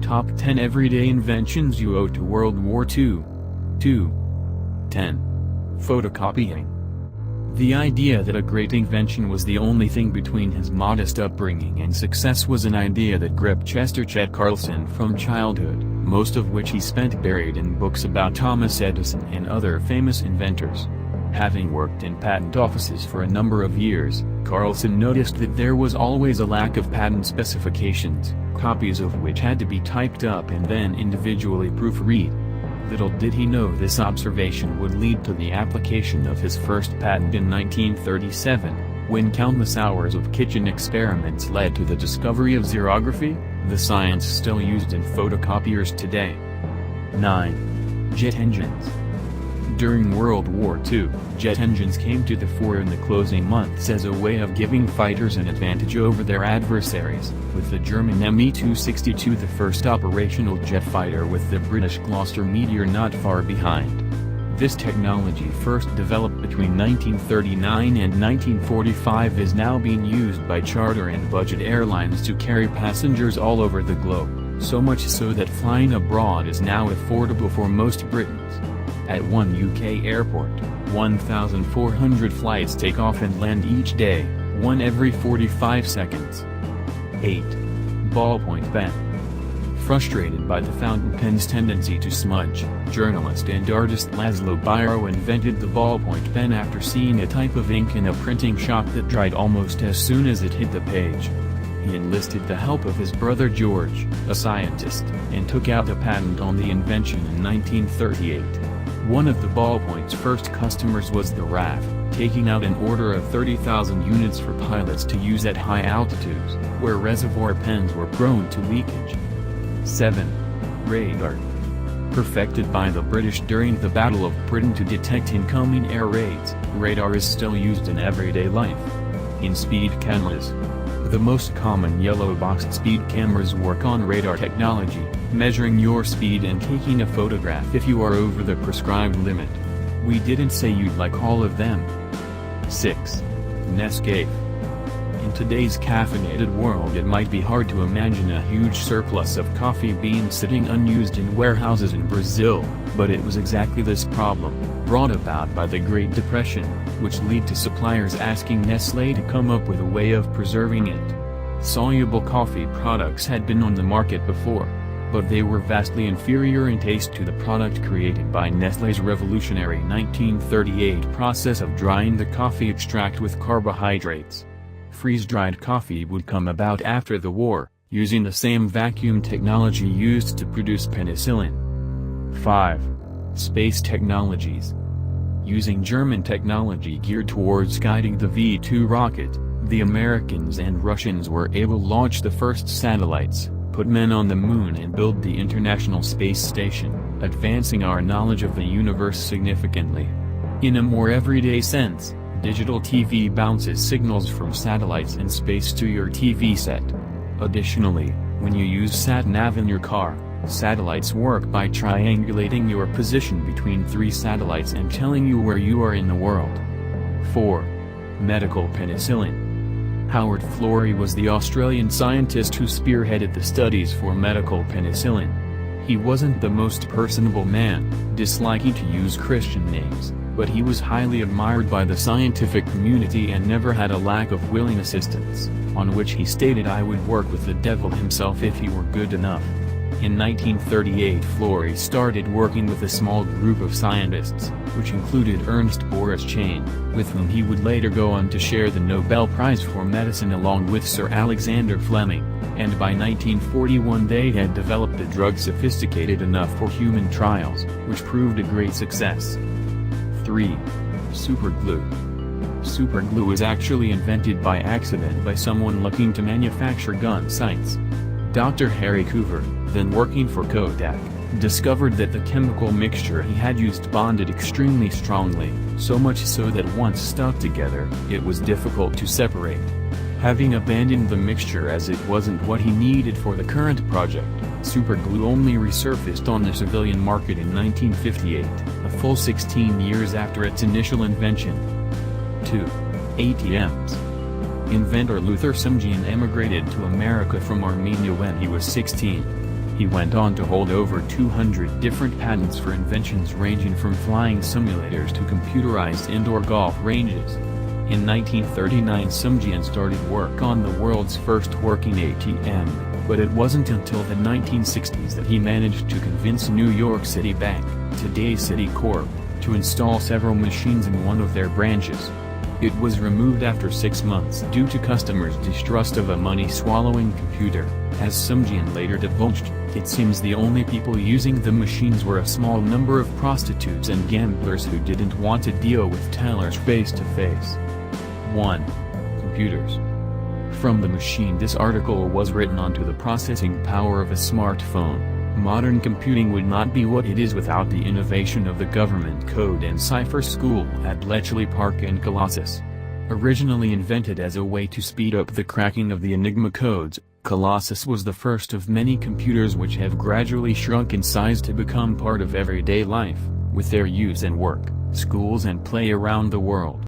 Top 10 Everyday Inventions You Owe to World War II. 10. Photocopying. The idea that a great invention was the only thing between his modest upbringing and success was an idea that gripped Chester Chet Carlson from childhood, most of which he spent buried in books about Thomas Edison and other famous inventors. Having worked in patent offices for a number of years, Carlson noticed that there was always a lack of patent specifications, copies of which had to be typed up and then individually proofread. Little did he know this observation would lead to the application of his first patent in 1937, when countless hours of kitchen experiments led to the discovery of xerography, the science still used in photocopiers today. 9. Jet engines. During World War II, jet engines came to the fore in the closing months as a way of giving fighters an advantage over their adversaries, with the German Me-262 the first operational jet fighter with the British Gloster Meteor not far behind. This technology first developed between 1939 and 1945 is now being used by charter and budget airlines to carry passengers all over the globe, so much so that flying abroad is now affordable for most Britons. At one UK airport, 1,400 flights take off and land each day, one every 45 seconds. 8. Ballpoint pen. Frustrated by the fountain pen's tendency to smudge, journalist and artist Laszlo Biro invented the ballpoint pen after seeing a type of ink in a printing shop that dried almost as soon as it hit the page. He enlisted the help of his brother George, a scientist, and took out a patent on the invention in 1938. One of the ballpoint's first customers was the RAF, taking out an order of 30,000 units for pilots to use at high altitudes, where reservoir pens were prone to leakage. 7. Radar. Perfected by the British during the Battle of Britain to detect incoming air raids, radar is still used in everyday life. In speed cameras. The most common yellow-boxed speed cameras work on radar technology, measuring your speed and taking a photograph if you are over the prescribed limit. We didn't say you'd like all of them. 6. Nescafe. In today's caffeinated world, it might be hard to imagine a huge surplus of coffee beans sitting unused in warehouses in Brazil, but it was exactly this problem, brought about by the Great Depression, which led to suppliers asking Nestlé to come up with a way of preserving it. Soluble coffee products had been on the market before, but they were vastly inferior in taste to the product created by Nestlé's revolutionary 1938 process of drying the coffee extract with carbohydrates. Freeze-dried coffee would come about after the war, using the same vacuum technology used to produce penicillin. 5. Space technologies. Using German technology geared towards guiding the V-2 rocket, the Americans and Russians were able to launch the first satellites, put men on the moon and build the International Space Station, advancing our knowledge of the universe significantly. In a more everyday sense, digital TV bounces signals from satellites in space to your TV set. Additionally, when you use sat-nav in your car, satellites work by triangulating your position between 3 satellites and telling you where you are in the world. 4. Medical penicillin. Howard Florey was the Australian scientist who spearheaded the studies for medical penicillin. He wasn't the most personable man, disliking to use Christian names, but he was highly admired by the scientific community and never had a lack of willing assistants, on which he stated, "I would work with the devil himself if he were good enough." In 1938 Florey started working with a small group of scientists, which included Ernst Boris Chain, with whom he would later go on to share the Nobel Prize for Medicine along with Sir Alexander Fleming, and by 1941 they had developed a drug sophisticated enough for human trials, which proved a great success. 3. Superglue. Superglue is actually invented by accident by someone looking to manufacture gun sights. Dr. Harry Coover, then working for Kodak, discovered that the chemical mixture he had used bonded extremely strongly, so much so that once stuck together, it was difficult to separate. Having abandoned the mixture as it wasn't what he needed for the current project, superglue only resurfaced on the civilian market in 1958, a full 16 years after its initial invention. 2. ATMs. Inventor Luther Simjian emigrated to America from Armenia when he was 16. He went on to hold over 200 different patents for inventions ranging from flying simulators to computerized indoor golf ranges. In 1939 Mosin-Nagant started work on the world's first working ATM, but it wasn't until the 1960s that he managed to convince New York City Bank, today's Citicorp, to install several machines in one of their branches. It was removed after 6 months due to customers' distrust of a money-swallowing computer. As Mosin-Nagant later divulged, it seems the only people using the machines were a small number of prostitutes and gamblers who didn't want to deal with tellers face-to-face. 1. Computers. From the machine. This article was written onto the processing power of a smartphone. Modern computing would not be what it is without the innovation of the government code and cipher school at Bletchley Park in Colossus. Originally invented as a way to speed up the cracking of the Enigma codes, Colossus was the first of many computers which have gradually shrunk in size to become part of everyday life, with their use in work, schools and play around the world.